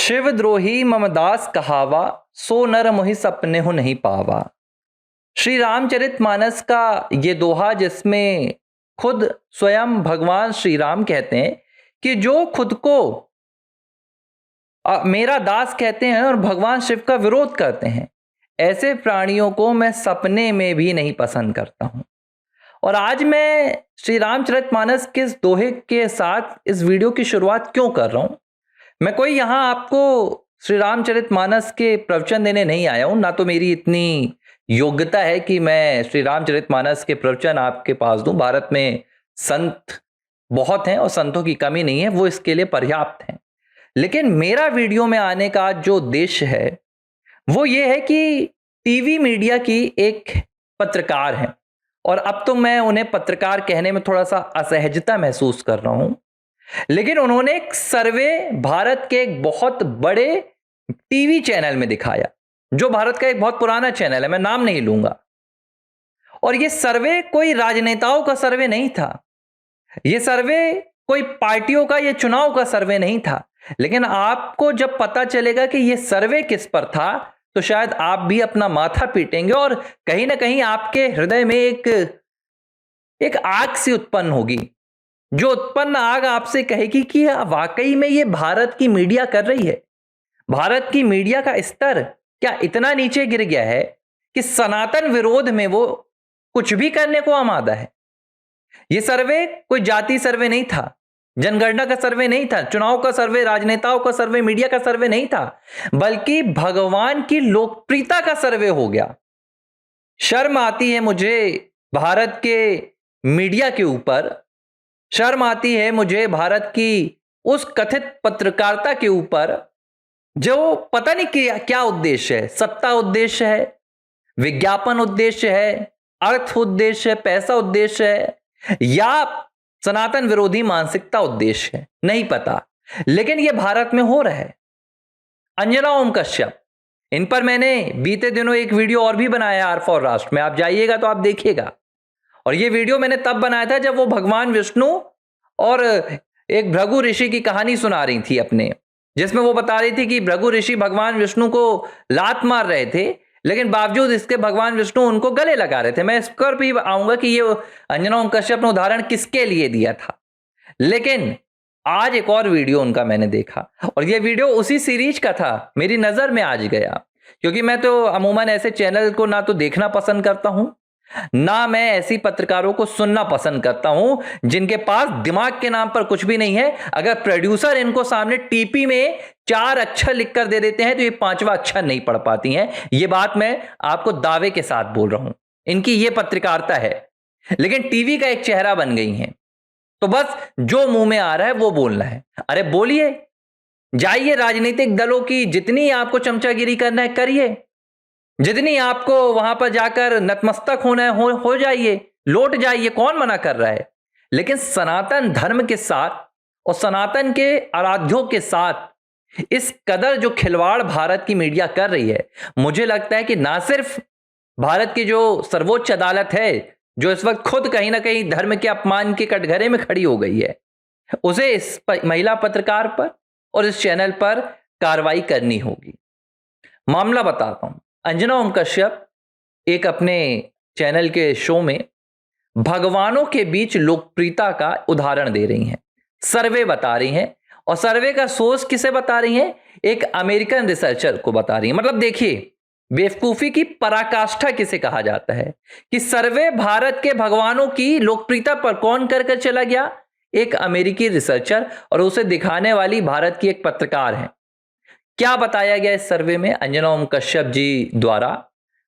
शिवद्रोही ममदास कहावा, सो नर मोहि सपने हो नहीं पावा। श्री रामचरितमानस का ये दोहा, जिसमें खुद स्वयं भगवान श्री राम कहते हैं कि जो खुद को मेरा दास कहते हैं और भगवान शिव का विरोध करते हैं, ऐसे प्राणियों को मैं सपने में भी नहीं पसंद करता हूं। और आज मैं श्री रामचरितमानस के इस दोहे के साथ इस वीडियो की शुरुआत क्यों कर रहा हूं। मैं कोई यहां आपको श्री रामचरितमानस के प्रवचन देने नहीं आया हूं, ना तो मेरी इतनी योग्यता है कि मैं श्री रामचरितमानस के प्रवचन आपके पास दूं। भारत में संत बहुत हैं और संतों की कमी नहीं है, वो इसके लिए पर्याप्त हैं। लेकिन मेरा वीडियो में आने का जो उद्देश्य है वो ये है कि टीवी मीडिया की एक पत्रकार है, और अब तो मैं उन्हें पत्रकार कहने में थोड़ा सा असहजता महसूस कर रहा हूं, लेकिन उन्होंने एक सर्वे भारत के एक बहुत बड़े टीवी चैनल में दिखाया, जो भारत का एक बहुत पुराना चैनल है, मैं नाम नहीं लूंगा। और यह सर्वे कोई राजनेताओं का सर्वे नहीं था, यह सर्वे कोई पार्टियों का, यह चुनाव का सर्वे नहीं था। लेकिन आपको जब पता चलेगा कि यह सर्वे किस पर था, तो शायद आप भी अपना माथा पीटेंगे और कहीं ना कहीं आपके हृदय में एक आग सी उत्पन्न होगी, जो उत्पन्न आग आपसे कहेगी कि वाकई में यह भारत की मीडिया कर रही है। भारत की मीडिया का स्तर क्या इतना नीचे गिर गया है कि सनातन विरोध में वो कुछ भी करने को आमादा है। यह सर्वे कोई जाति सर्वे नहीं था, जनगणना का सर्वे नहीं था, चुनाव का सर्वे, राजनेताओं का सर्वे, मीडिया का सर्वे नहीं था, बल्कि भगवान की लोकप्रियता का सर्वे हो गया। शर्म आती है मुझे भारत के मीडिया के ऊपर, शर्म आती है मुझे भारत की उस कथित पत्रकारिता के ऊपर जो पता नहीं क्या उद्देश्य है, सत्ता उद्देश्य है, विज्ञापन उद्देश्य है, अर्थ उद्देश्य है, पैसा उद्देश्य है, या सनातन विरोधी मानसिकता उद्देश्य है, नहीं पता। लेकिन यह भारत में हो रहा है। अंजना ओम कश्यप, इन पर मैंने बीते दिनों एक वीडियो और भी बनाया आर फॉर राष्ट्र में, आप जाइएगा तो आप देखिएगा। और यह वीडियो मैंने तब बनाया था जब वो भगवान विष्णु और एक भृगु ऋषि की कहानी सुना रही थी अपने, जिसमें वो बता रही थी कि भृगु ऋषि भगवान विष्णु को लात मार रहे थे, लेकिन बावजूद इसके भगवान विष्णु उनको गले लगा रहे थे। मैं इस पर भी आऊंगा कि ये अंजना ओम कश्यप ने उदाहरण किसके लिए दिया था। लेकिन आज एक और वीडियो उनका मैंने देखा, और ये वीडियो उसी सीरीज का था, मेरी नजर में आज गया, क्योंकि मैं तो अमूमन ऐसे चैनल को ना तो देखना पसंद करता हूं, ना मैं ऐसी पत्रकारों को सुनना पसंद करता हूं जिनके पास दिमाग के नाम पर कुछ भी नहीं है। अगर प्रोड्यूसर इनको सामने टीपी में 4 अक्षर लिखकर दे देते हैं तो ये 5वां अक्षर नहीं पढ़ पाती हैं। ये बात मैं आपको दावे के साथ बोल रहा हूं, इनकी ये पत्रकारिता है। लेकिन टीवी का एक चेहरा बन गई हैं, तो बस जो मुंह में आ रहा है वो बोलना है। अरे बोलिए, जाइए राजनीतिक दलों की जितनी आपको चमचागिरी करना है करिए, जितनी आपको वहां पर जाकर नतमस्तक होना है हो जाइए, लौट जाइए, कौन मना कर रहा है। लेकिन सनातन धर्म के साथ और सनातन के आराध्यों के साथ इस कदर जो खिलवाड़ भारत की मीडिया कर रही है, मुझे लगता है कि ना सिर्फ भारत की जो सर्वोच्च अदालत है, जो इस वक्त खुद कहीं ना कहीं धर्म के अपमान के कटघरे में खड़ी हो गई है, उसे इस महिला पत्रकार पर और इस चैनल पर कार्रवाई करनी होगी। मामला बताता हूं। अंजना ओम कश्यप एक अपने चैनल के शो में भगवानों के बीच लोकप्रियता का उदाहरण दे रही हैं, सर्वे बता रही हैं, और सर्वे का सोर्स किसे बता रही हैं? एक अमेरिकन रिसर्चर को बता रही हैं। मतलब देखिए बेवकूफी की पराकाष्ठा किसे कहा जाता है कि सर्वे भारत के भगवानों की लोकप्रियता पर कौन कर चला गया? एक अमेरिकी रिसर्चर, और उसे दिखाने वाली भारत की एक पत्रकार है। क्या बताया गया इस सर्वे में अंजना ओम कश्यप जी द्वारा?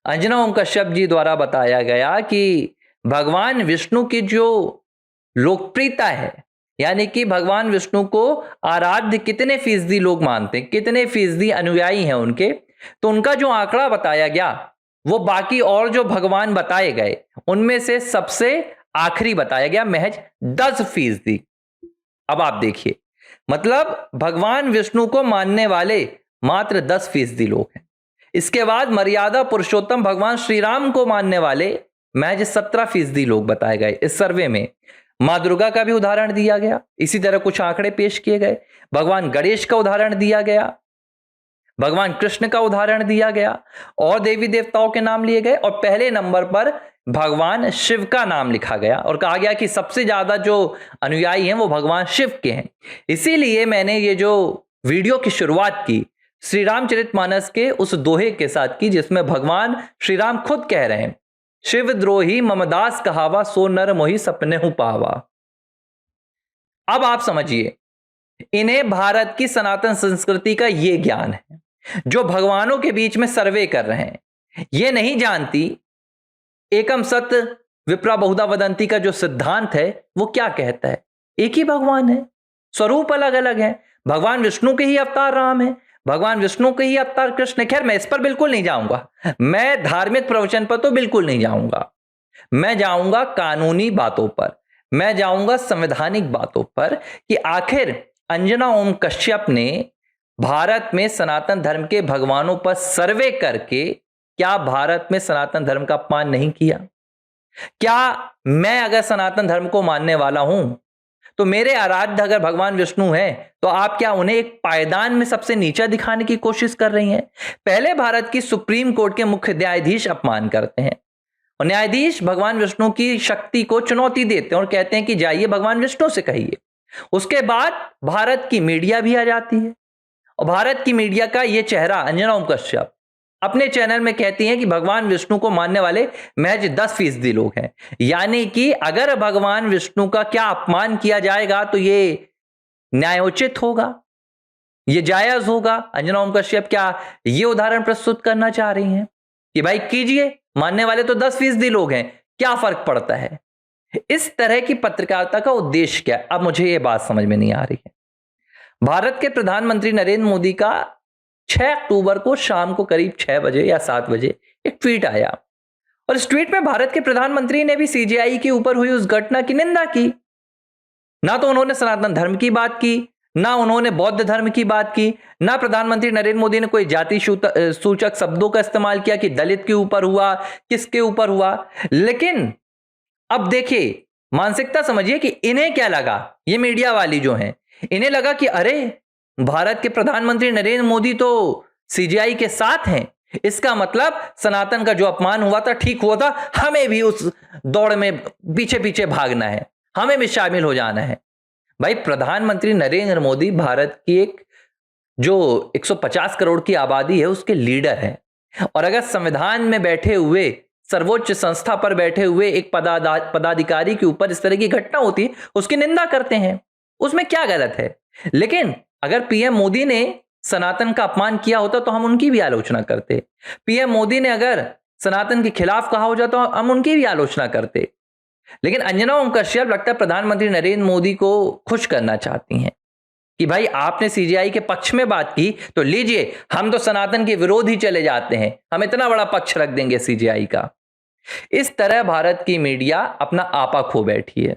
अंजना ओम कश्यप जी द्वारा बताया गया कि भगवान विष्णु की जो लोकप्रियता है, यानी कि भगवान विष्णु को आराध्य कितने फीसदी लोग मानते हैं, कितने फीसदी अनुयायी हैं उनके, तो उनका जो आंकड़ा बताया गया वो बाकी और जो भगवान बताए गए उनमें से सबसे आखिरी बताया गया, महज 10%। अब आप देखिए, मतलब भगवान विष्णु को मानने वाले मात्र 10% लोग हैं। इसके बाद मर्यादा पुरुषोत्तम भगवान श्री राम को मानने वाले महज 17% लोग बताए गए इस सर्वे में। मां दुर्गा का भी उदाहरण दिया गया, इसी तरह कुछ आंकड़े पेश किए गए, भगवान गणेश का उदाहरण दिया गया, भगवान कृष्ण का उदाहरण दिया गया और देवी देवताओं के नाम लिए गए, और पहले नंबर पर भगवान शिव का नाम लिखा गया और कहा गया कि सबसे ज्यादा जो अनुयायी हैं वो भगवान शिव के हैं। इसीलिए मैंने ये जो वीडियो की शुरुआत की श्री रामचरितमानस के उस दोहे के साथ की जिसमें भगवान श्री राम खुद कह रहे हैं, शिव द्रोही ममदास कहावा, सो नर मोहि सपने हूं पावा। अब आप समझिए, इन्हें भारत की सनातन संस्कृति का ये ज्ञान है जो भगवानों के बीच में सर्वे कर रहे हैं। ये नहीं जानती एकम सत विप्रा बहुधा वदंती का जो सिद्धांत है वो क्या कहता है, एक ही भगवान है, स्वरूप अलग अलग है। भगवान विष्णु के ही अवतार राम है, भगवान विष्णु के ही अवतार कृष्ण। खैर मैं इस पर बिल्कुल नहीं जाऊंगा, मैं धार्मिक प्रवचन पर तो बिल्कुल नहीं जाऊंगा, मैं जाऊंगा कानूनी बातों पर, मैं जाऊंगा संवैधानिक बातों पर कि आखिर अंजना ओम कश्यप ने भारत में सनातन धर्म के भगवानों पर सर्वे करके क्या भारत में सनातन धर्म का अपमान नहीं किया? क्या मैं अगर सनातन धर्म को मानने वाला हूं तो मेरे आराध्य अगर भगवान विष्णु हैं तो आप क्या उन्हें एक पायदान में सबसे नीचा दिखाने की कोशिश कर रही हैं? पहले भारत की सुप्रीम कोर्ट के मुख्य न्यायाधीश अपमान करते हैं और न्यायाधीश भगवान विष्णु की शक्ति को चुनौती देते हैं और कहते हैं कि जाइए भगवान विष्णु से कहिए। उसके बाद भारत की मीडिया भी आ जाती है और भारत की मीडिया का यह चेहरा अंजना ओम कश्यप अपने चैनल में कहती हैं कि भगवान विष्णु को मानने वाले महज 10% लोग हैं, यानी कि अगर भगवान विष्णु का क्या अपमान किया जाएगा तो ये न्यायोचित होगा, ये जायज होगा। अंजना ओम कश्यप क्या ये उदाहरण प्रस्तुत करना चाह रही हैं कि भाई कीजिए, मानने वाले तो 10% लोग हैं, क्या फर्क पड़ता है? इस तरह की पत्रकारिता का उद्देश्य क्या है? अब मुझे यह बात समझ में नहीं आ रही है। भारत के प्रधानमंत्री नरेंद्र मोदी का 6 अक्टूबर को शाम को करीब 6 बजे या 7 बजे एक ट्वीट आया और इस ट्वीट में भारत के प्रधानमंत्री ने भी सीजेआई के ऊपर हुई उस घटना की निंदा की। ना तो उन्होंने सनातन धर्म की बात की, ना उन्होंने बौद्ध धर्म की बात की, ना प्रधानमंत्री नरेंद्र मोदी ने कोई जाति सूचक शब्दों का इस्तेमाल किया कि दलित के ऊपर हुआ, किसके ऊपर हुआ। लेकिन अब देखिए, मानसिकता समझिए कि इन्हें क्या लगा, ये मीडिया वाली जो हैं, इन्हें लगा कि अरे भारत के प्रधानमंत्री नरेंद्र मोदी तो सीजेआई के साथ हैं, इसका मतलब सनातन का जो अपमान हुआ था ठीक हुआ था, हमें भी उस दौड़ में पीछे पीछे भागना है, हमें भी शामिल हो जाना है। भाई प्रधानमंत्री नरेंद्र मोदी भारत की एक जो 150 करोड़ की आबादी है उसके लीडर हैं, और अगर संविधान में बैठे हुए सर्वोच्च संस्था पर बैठे हुए एक पदाधिकारी के ऊपर इस तरह की घटना होती है उसकी निंदा करते हैं, उसमें क्या गलत है? लेकिन अगर पीएम मोदी ने सनातन का अपमान किया होता तो हम उनकी भी आलोचना करते। पीएम मोदी ने अगर सनातन के खिलाफ कहा हो जाता तो हम उनकी भी आलोचना करते। लेकिन अंजना ओम कश्यप लगता है प्रधानमंत्री नरेंद्र मोदी को खुश करना चाहती हैं कि भाई आपने सीजेआई के पक्ष में बात की तो लीजिए, हम तो सनातन के विरोध ही चले जाते हैं, हम इतना बड़ा पक्ष रख देंगे सीजेआई का। इस तरह भारत की मीडिया अपना आपा खो बैठी है।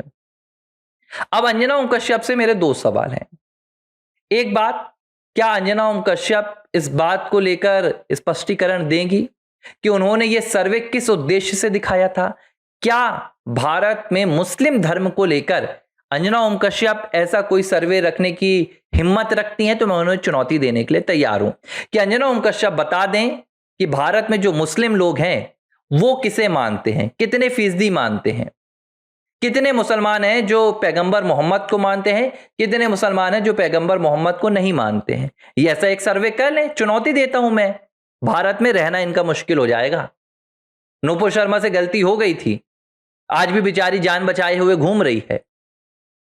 अब अंजना ओम कश्यप से मेरे 2 सवाल हैं। एक बात, क्या अंजना ओम कश्यप इस बात को लेकर स्पष्टीकरण देंगी कि उन्होंने यह सर्वे किस उद्देश्य से दिखाया था? क्या भारत में मुस्लिम धर्म को लेकर अंजना ओम कश्यप ऐसा कोई सर्वे रखने की हिम्मत रखती हैं? तो मैं उन्हें चुनौती देने के लिए तैयार हूं कि अंजना ओम कश्यप बता दें कि भारत में जो मुस्लिम लोग हैं वो किसे मानते हैं, कितने फीसदी मानते हैं, कितने मुसलमान हैं जो पैगंबर मोहम्मद को मानते हैं, कितने मुसलमान हैं जो पैगंबर मोहम्मद को नहीं मानते हैं। ये ऐसा एक सर्वे कर लें, चुनौती देता हूं मैं। भारत में रहना इनका मुश्किल हो जाएगा। नूपुर शर्मा से गलती हो गई थी, आज भी बेचारी जान बचाए हुए घूम रही है।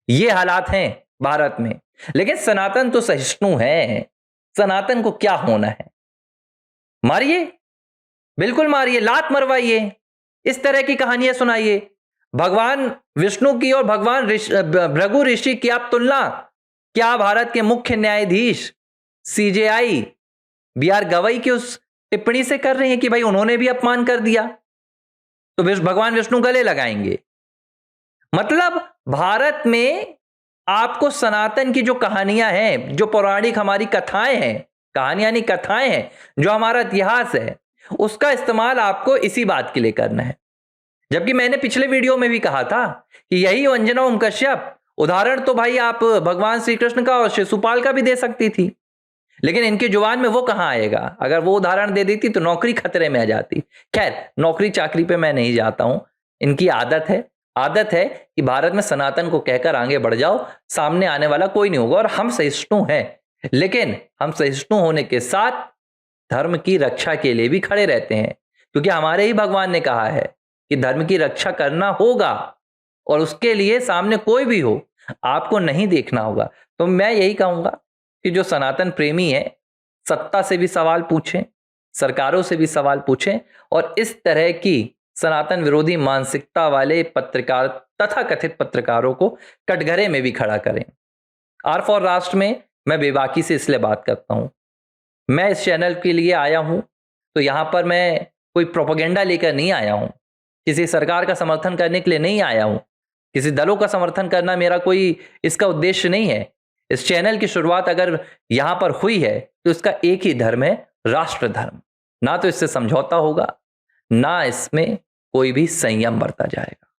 ये हालात हैं भारत में। लेकिन सनातन तो सहिष्णु है, सनातन को क्या होना है? मारिए, बिल्कुल मारिए, लात मरवाइए, इस तरह की कहानियां सुनाइए। भगवान विष्णु की और भगवान भृगु ऋषि की आप तुलना क्या भारत के मुख्य न्यायाधीश सीजेआई बीआर गवई की उस टिप्पणी से कर रहे हैं कि भाई उन्होंने भी अपमान कर दिया तो भगवान विष्णु गले लगाएंगे? मतलब भारत में आपको सनातन की जो कहानियां हैं, जो पौराणिक हमारी कथाएं हैं, कहानियां नहीं कथाएं हैं, जो हमारा इतिहास है, उसका इस्तेमाल आपको इसी बात के लिए करना है। जबकि मैंने पिछले वीडियो में भी कहा था कि यही अंजना ओम कश्यप उदाहरण तो भाई आप भगवान श्री कृष्ण का और शिशुपाल का भी दे सकती थी। लेकिन इनके जुबान में वो कहाँ आएगा? अगर वो उदाहरण दे देती तो नौकरी खतरे में आ जाती। खैर, नौकरी चाकरी पे मैं नहीं जाता हूं। इनकी आदत है कि भारत में सनातन को कहकर आगे बढ़ जाओ, सामने आने वाला कोई नहीं होगा। और हम सहिष्णु हैं, लेकिन हम सहिष्णु होने के साथ धर्म की रक्षा के लिए भी खड़े रहते हैं, क्योंकि हमारे ही भगवान ने कहा है कि धर्म की रक्षा करना होगा और उसके लिए सामने कोई भी हो आपको नहीं देखना होगा। तो मैं यही कहूंगा कि जो सनातन प्रेमी है, सत्ता से भी सवाल पूछें, सरकारों से भी सवाल पूछें और इस तरह की सनातन विरोधी मानसिकता वाले पत्रकार तथा कथित पत्रकारों को कटघरे में भी खड़ा करें। आर फॉर राष्ट्र में मैं बेबाकी से इसलिए बात करता हूं। मैं इस चैनल के लिए आया हूं तो यहां पर मैं कोई प्रोपेगेंडा लेकर नहीं आया हूं, किसी सरकार का समर्थन करने के लिए नहीं आया हूं, किसी दलों का समर्थन करना मेरा कोई इसका उद्देश्य नहीं है। इस चैनल की शुरुआत अगर यहां पर हुई है तो इसका एक ही धर्म है, राष्ट्र धर्म। ना तो इससे समझौता होगा, ना इसमें कोई भी संयम बरता जाएगा।